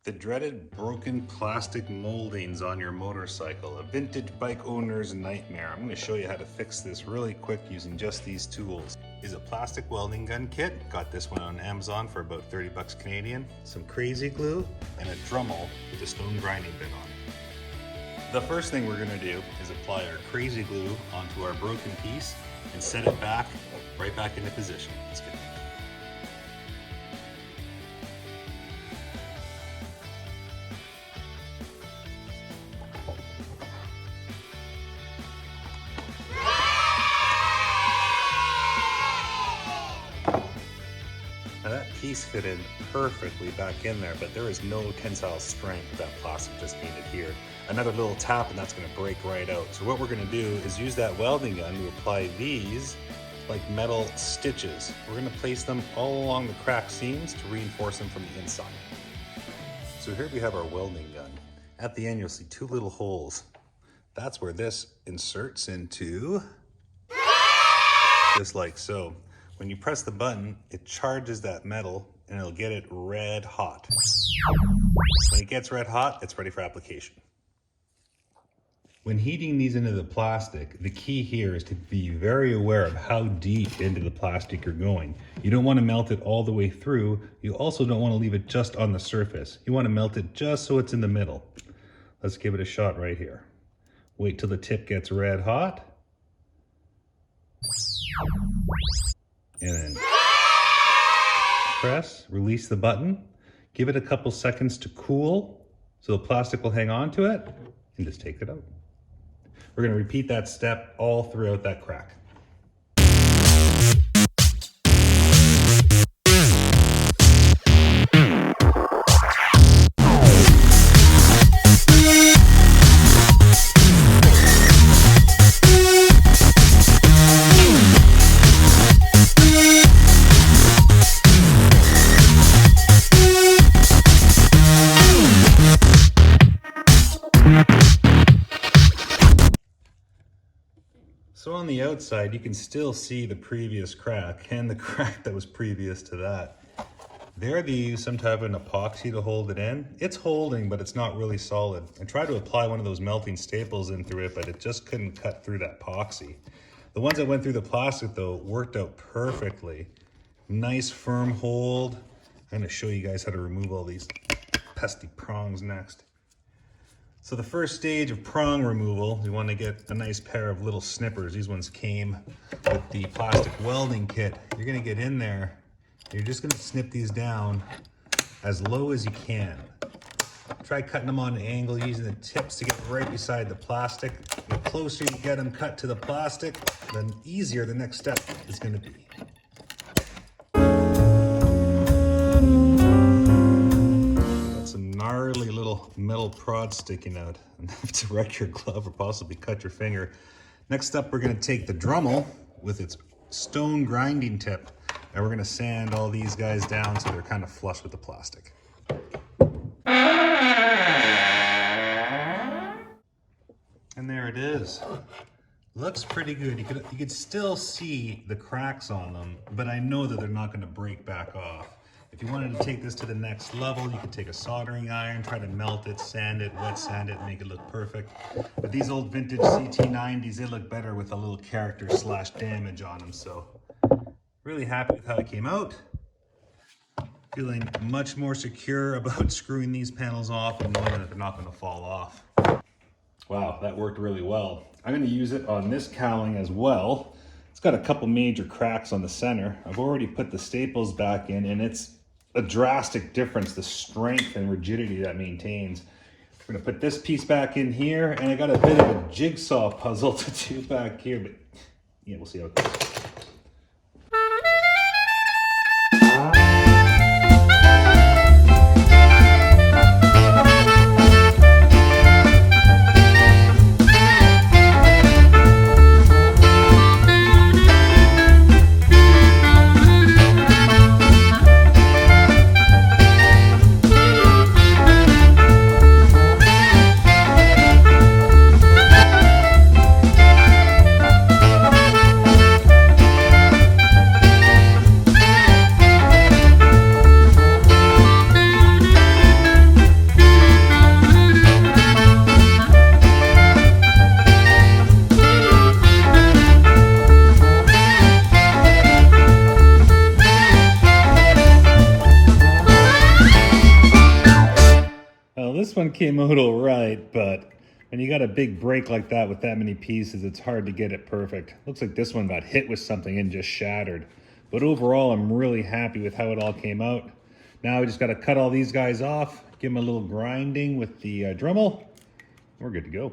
The dreaded broken plastic moldings on your motorcycle, a vintage bike owner's nightmare. I'm going to show you how to fix this really quick using just these tools. Is a plastic welding gun kit. Got this one on Amazon for about 30 bucks Canadian. Some crazy glue and a Dremel with a stone grinding bit on it. The first thing we're going to do is apply our crazy glue onto our broken piece and set it back, right back into position. Let's get it. Now that piece fit in perfectly back in there, but there is no tensile strength with that plastic just painted here. Another little tap and that's going to break right out. So what we're going to do is use that welding gun to apply these like metal stitches. We're going to place them all along the cracked seams to reinforce them from the inside. So here we have our welding gun. At the end you'll see two little holes. That's where this inserts into, just like so. When you press the button, it charges that metal and it'll get it red hot. When it gets red hot, it's ready for application. When heating these into the plastic, the key here is to be very aware of how deep into the plastic you're going. You don't want to melt it all the way through. You also don't want to leave it just on the surface. You want to melt it just so it's in the middle. Let's give it a shot right here. Wait till the tip gets red hot. And then press, release the button, give it a couple seconds to cool so the plastic will hang on to it, and just take it out. We're going to repeat that step all throughout that crack. So on the outside, you can still see the previous crack and the crack that was previous to that. There they use some type of an epoxy to hold it in. It's holding, but it's not really solid. I tried to apply one of those melting staples in through it, but it just couldn't cut through that epoxy. The ones that went through the plastic though worked out perfectly. Nice firm hold. I'm gonna show you guys how to remove all these pesky prongs next. So the first stage of prong removal, you want to get a nice pair of little snippers. These ones came with the plastic welding kit. You're going to get in there. You're just going to snip these down as low as you can. Try cutting them on an angle using the tips to get right beside the plastic. The closer you get them cut to the plastic, the easier the next step is going to be. Gnarly little metal prod sticking out enough to wreck your glove or possibly cut your finger. Next up, we're going to take the Dremel with its stone grinding tip and we're going to sand all these guys down so they're kind of flush with the plastic. And there it is. Looks pretty good. You could still see the cracks on them, but I know that they're not going to break back off. If you wanted to take this to the next level, you could take a soldering iron, try to melt it, sand it, wet sand it, make it look perfect. But these old vintage CT90s, they look better with a little character slash damage on them. So really happy with how it came out. Feeling much more secure about screwing these panels off and knowing that they're not going to fall off. Wow, that worked really well. I'm going to use it on this cowling as well. It's got a couple major cracks on the center. I've already put the staples back in and it's a drastic difference, the strength and rigidity that maintains. We're gonna put this piece back in here and I got a bit of a jigsaw puzzle to do back here, but yeah, we'll see how it goes. This one came out all right, but when you got a big break like that with that many pieces, it's hard to get it perfect. Looks like this one got hit with something and just shattered. But overall, I'm really happy with how it all came out. Now we just got to cut all these guys off, give them a little grinding with the Dremel. We're good to go.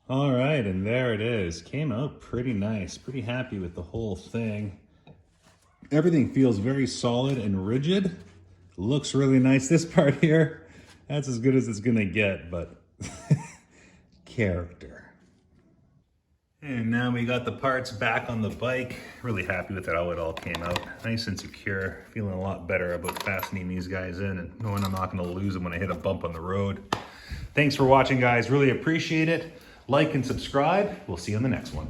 All right, and there it is. Came out pretty nice. Pretty happy with the whole thing. Everything feels very solid and rigid. Looks really nice. This part here, that's as good as it's gonna get, but character. And now we got the parts back on the bike. Really happy with how it all came out. Nice and secure. Feeling a lot better about fastening these guys in and knowing I'm not gonna lose them when I hit a bump on the road. Thanks for watching, guys. Really appreciate it. Like and subscribe. We'll see you on the next one.